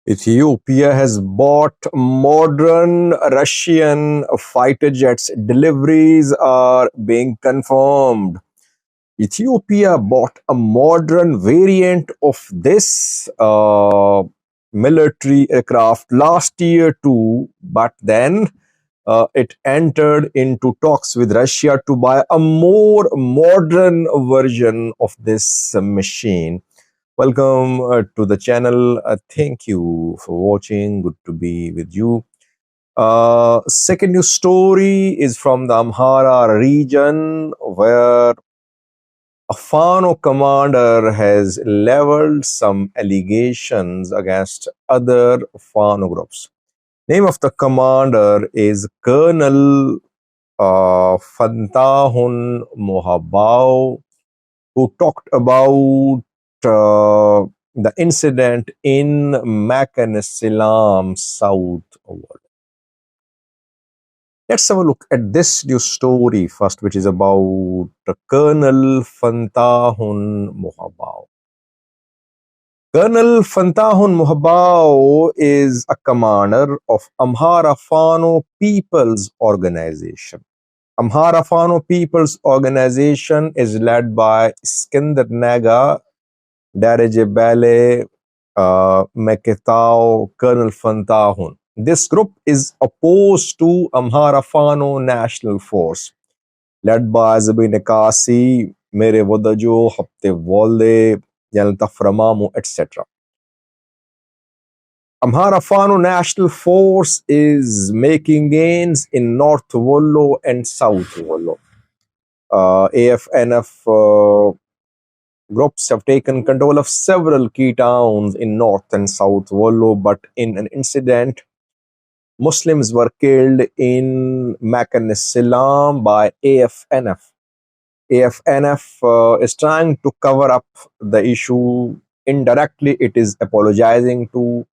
Ethiopia has bought modern Russian fighter jets. Deliveries are being confirmed. Ethiopia bought a modern variant of this military aircraft last year too, but then it entered into talks with Russia to buy a more modern version of this machine. Welcome to the channel. Thank you for watching. Good to be with you. Second news story is from the Amhara region, where a Fano commander has leveled some allegations against other Fano groups. Name of the commander is Colonel Fantahun Muhabaw, who talked about the incident in Makan South World. Let's have a look at this news story first, which is about Colonel Fantahun Muhabaw. Colonel Fantahun Muhabaw is a commander of Amhara Fano People's Organization. Amhara Fano People's Organization is led by Iskandar Naga, Darije Bale, Meketao, Colonel Fantahun. This group is opposed to Amhara Fano National Force, led by Zabine Kasi, Mere Wodajo, Hapte Wolde, Yanataframamu, etc. Amhara Fano National Force is making gains in North Wollo and South Wollo. AFNF groups have taken control of several key towns in North and South Wollo, but in an incident, Muslims were killed in Makan by AFNF. AFNF is trying to cover up the issue. Indirectly, it is apologizing to,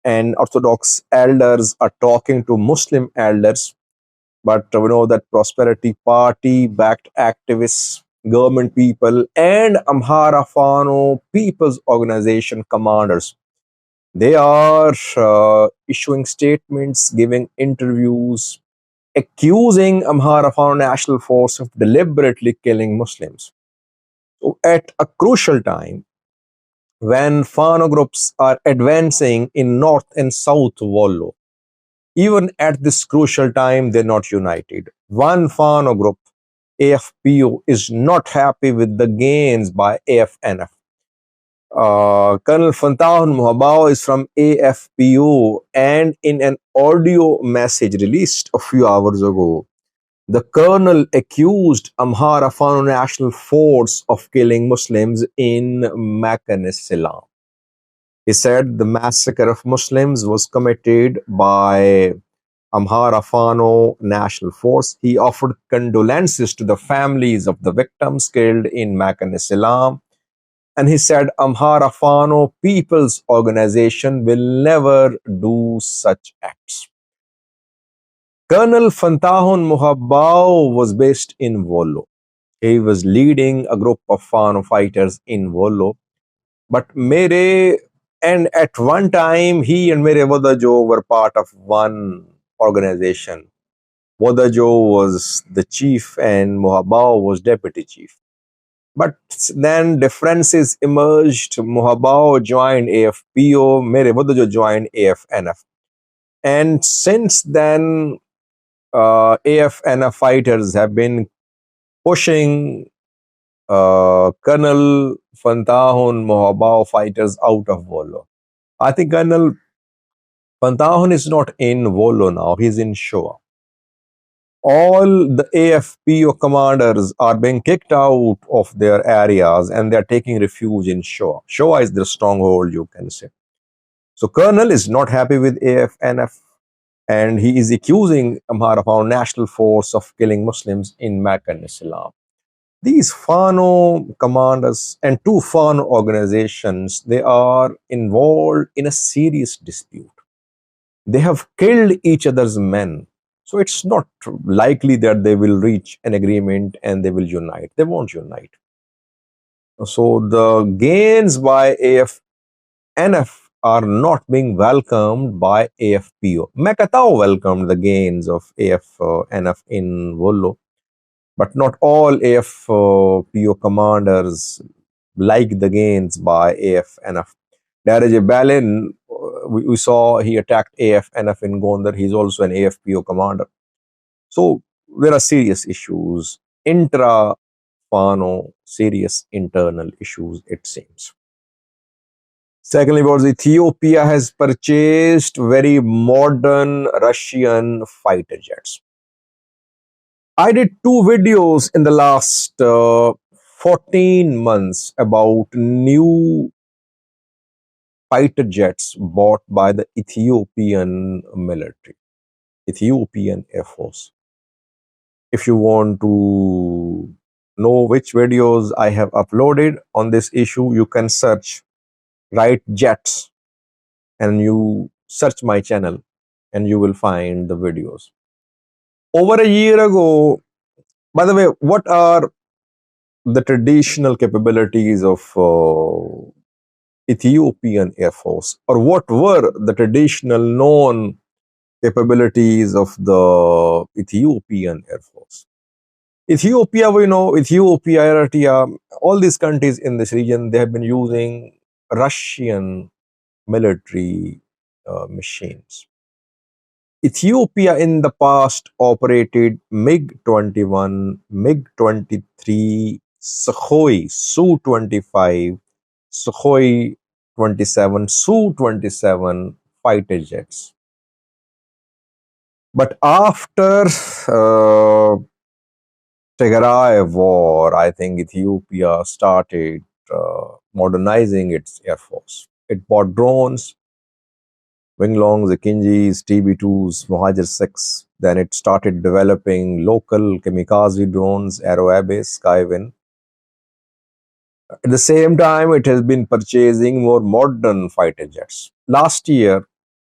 and Orthodox elders are talking to Muslim elders. But we know that Prosperity Party backed activists, government people, and Amhara Fano People's Organization commanders, they are issuing statements, giving interviews, accusing Amhara Fano National Force of deliberately killing Muslims. So at a crucial time, when Fano groups are advancing in North and South Wollo, even at this crucial time, they're not united. One Fano group, AFPO, is not happy with the gains by AFNF. Colonel Fantahun Muhabaw is from AFPO, and in an audio message released a few hours ago, the colonel accused Amhara Fano National Force of killing Muslims in Makan. He said the massacre of Muslims was committed by Amhara Fano National Force. He offered condolences to the families of the victims killed in Makan. And he said Amhara Fano People's Organization will never do such acts. Colonel Fantahun Muhabaw was based in Wollo. He was leading a group of Fano fighters in Wollo. But at one time, he and Mere Wodajo were part of one organization. Wodajo was the chief and Muhabaw was deputy chief. But then differences emerged. Muhabaw joined AFPO, Mere Wodajo joined AFNF. And since then, AFNF fighters have been pushing Colonel Fantahun Muhabaw fighters out of Wollo. I think Colonel Fantahun is not in Wollo now, he's in Shoa. All the AFPO commanders are being kicked out of their areas and they're taking refuge in Shoa. Shoa is their stronghold, you can say. So Colonel is not happy with AFNF, and he is accusing Amhara Fano National Force of killing Muslims in Makan. These Fano commanders and two Fano organizations, they are involved in a serious dispute. They have killed each other's men. So it's not likely that they will reach an agreement and they will unite. They won't unite. So the gains by AFNF are not being welcomed by AFPO. Makatao welcomed the gains of AFNF in Wollo, but not all AFPO commanders like the gains by AFNF. Daraj Balin, we saw he attacked AFNF in Gondar. He's also an AFPO commander. So there are serious issues, intra Fano, serious internal issues, it seems. Secondly, was Ethiopia has purchased very modern Russian fighter jets. I did two videos in the last 14 months about new fighter jets bought by the Ethiopian military, Ethiopian Air Force. If you want to know which videos I have uploaded on this issue, you can search write jets and you search my channel and you will find the videos. Over a year ago, by the way, what are the traditional capabilities of Ethiopian Air Force, or what were the traditional known capabilities of the Ethiopian Air Force? Ethiopia, we know, Ethiopia, Eritrea, all these countries in this region, they have been using Russian military machines. Ethiopia in the past operated MiG-21, MiG-23, Sukhoi Su-25, Sukhoi 27, Su-27 fighter jets. But after Tigray war, I think Ethiopia started modernizing its air force. It bought drones, Winglongs, Akinjis, TB2s, Mohajer 6. Then it started developing local kamikaze drones, Aero Abyss, Skywind. At the same time, it has been purchasing more modern fighter jets. Last year,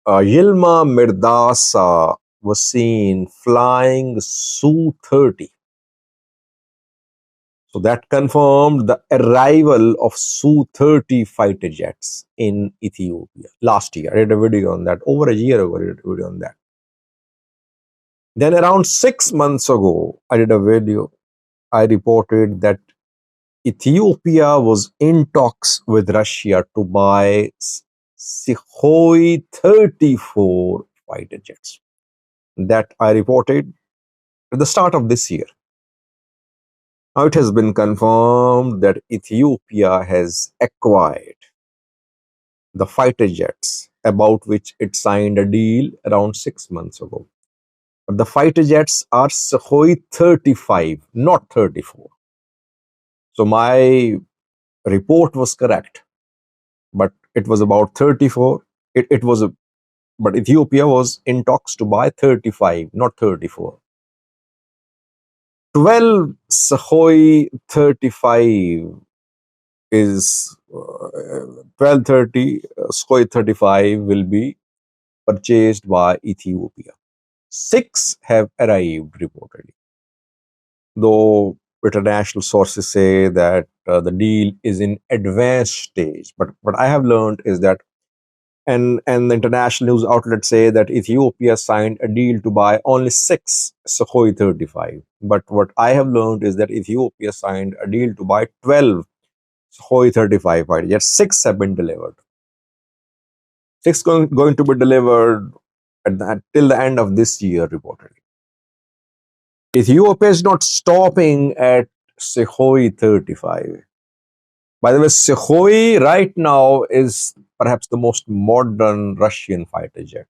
Yilma Mirdasa was seen flying Su-30. So that confirmed the arrival of Su-30 fighter jets in Ethiopia last year. I did a video on that. Over a year ago, I did a video on that. Then around 6 months ago, I did a video. I reported that Ethiopia was in talks with Russia to buy Sukhoi 34 fighter jets. That I reported at the start of this year. Now it has been confirmed that Ethiopia has acquired the fighter jets about which it signed a deal around 6 months ago. But the fighter jets are Sukhoi 35, not 34. So my report was correct, but it was about 34. But Ethiopia was in talks to buy 35, not 34. 12 Sukhoi 35 is 1230 Sukhoi 35 will be purchased by Ethiopia. 6 have arrived reportedly, though international sources say that the deal is in advanced stage. But what I have learned is that, and the international news outlets say that Ethiopia signed a deal to buy only 6 Sukhoi 35. But what I have learned is that Ethiopia signed a deal to buy 12 Sukhoi 35 fighter jets. 6 have been delivered. 6 going to be delivered till the end of this year, reportedly. Ethiopia is not stopping at Sukhoi 35. By the way, Sukhoi right now is perhaps the most modern Russian fighter jet.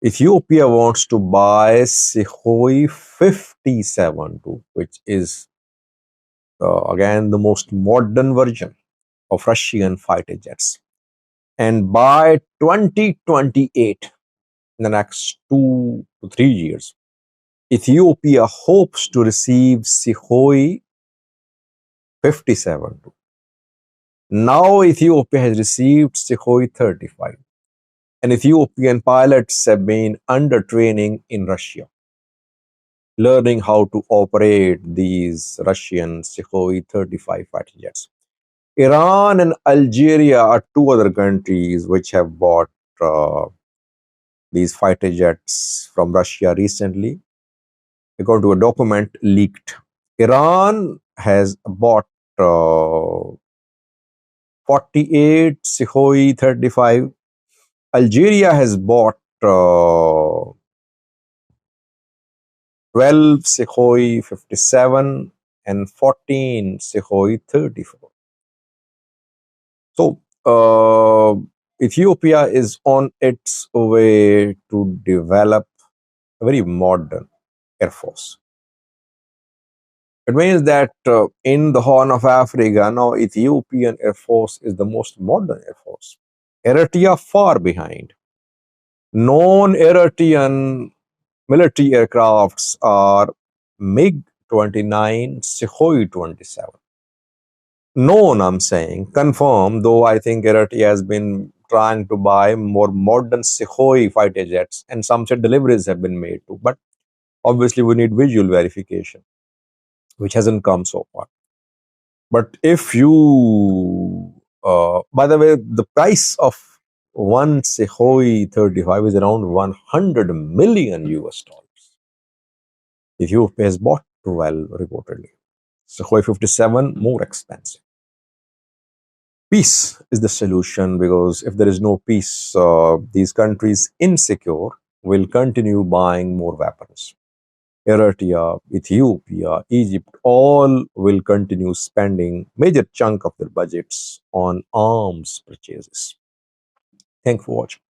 Ethiopia wants to buy Sukhoi 57 too, which is again the most modern version of Russian fighter jets. And by 2028, in the next 2 to 3 years, Ethiopia hopes to receive Sukhoi 57 too. Now Ethiopia has received Sukhoi 35, and Ethiopian pilots have been under training in Russia, learning how to operate these Russian Sukhoi 35 fighter jets. Iran and Algeria are two other countries which have bought uh, these fighter jets from Russia recently. According to a document leaked, Iran has bought uh, 48 Sukhoi 35. Algeria has bought 12 Sukhoi 57 and 14 Sukhoi 34. So, Ethiopia is on its way to develop a very modern air force. It means that in the Horn of Africa, now Ethiopian air force is the most modern air force. Eritrea far behind. Non-Eritrean military aircrafts are MiG-29, Sukhoi 27. Known, I'm saying, confirmed, though I think Eritrea has been trying to buy more modern Sukhoi fighter jets, and some said deliveries have been made too. But obviously, we need visual verification, which hasn't come so far. But if you, by the way, the price of one Sukhoi 35 is around 100 million US dollars. Ethiopia has bought 12 reportedly. Sukhoi 57 more expensive. Peace is the solution, because if there is no peace, these countries insecure will continue buying more weapons. Eritrea, Ethiopia, Egypt, all will continue spending major chunk of their budgets on arms purchases. Thanks for watching.